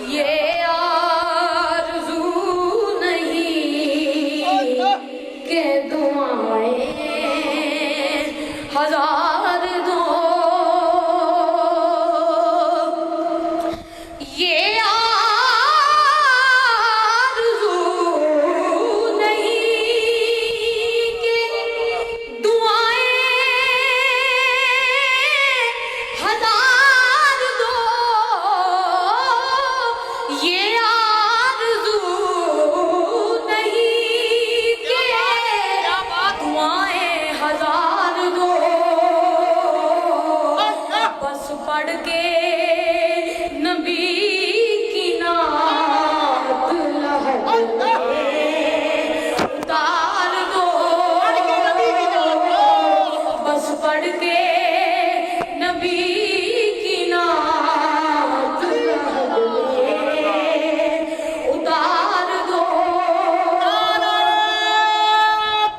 ये आरज़ू नहीं के दुआएं हजार दो, ये आरज़ू नहीं के दुआएं हजार दो, ये आरज़ू नहीं के दुआएं हजार दो, बस पढ़ के नबी की नात लहद में उतार दो, बस पढ़ के नबी की नात लहद में उतार दो।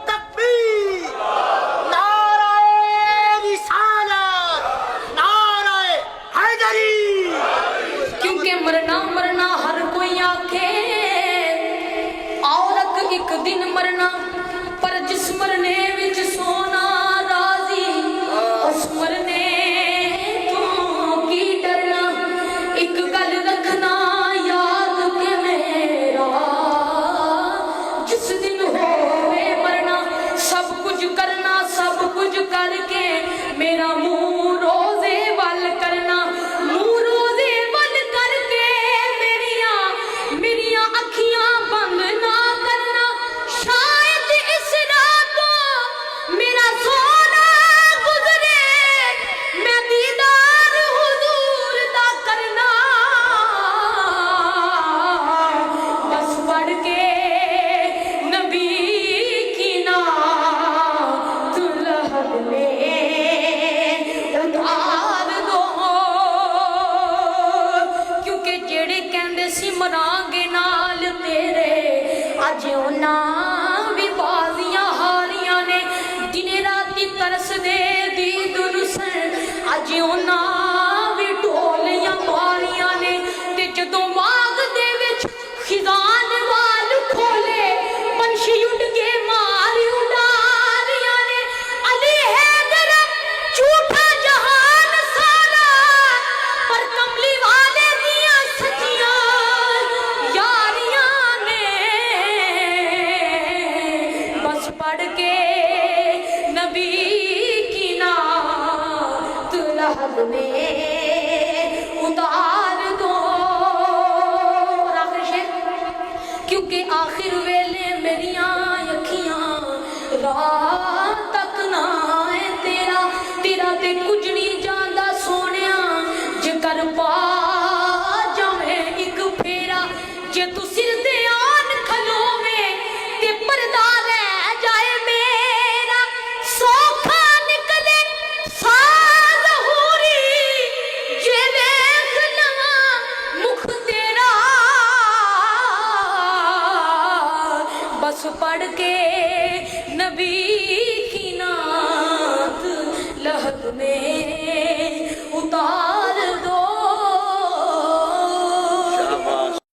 तकबीर, नाराए रिसालत, नाराए हैदरी। क्योंकि मरना मरना हर कोई आखे, औरत एक दिन मरना, पर जिस मरने विच सोना राजी, उस मरने तो की डरना। एक गल रखना याद के मेरा, जिस दिन होवे मरना, सब कुछ करना, सब कुछ करके मेरा मुंह रोजे वल करना, मुंह रोजे वल करके मेरिया अखियां बंद ना करना। शायद इस रात को मेरा सोना गुजरे, मैं दीदार हुजूर दा करना, बस पढ़ के नबी की नात लहद में उतार दो। क्योंकि जेड़े कहंदे सी मरांगे नाल तेरे, अज उन्हां भी बाजियां हारियां ने, दिने राती तरसदे दीद नूं सन, अज उन्हां भी ढोलियां मारियां ने। ते जदों बाग दे विच खिजान वाल खोले, पंछी उड़ के मार उडारियां ने। अली हैदर झूठा जहान सारा, पर कमली वाले दियां सच्चियां यारियां ने। बस पढ़ के नबी की नात लहद में उतार दो। और आखिर शेर, क्योंकि आखिर वेले मेरियां अखियां रात तक ना है तेरा, तेरा ते कुछ नहीं जांदा सोनिया, जे कर पा जावे एक फेरा। जे तू सिर ते आन खलोवे ते पर्दा लै जाए मेरा, सौखा निकले साज हूरी, जे वेख लवां मुख तेरा, बस पढ़ के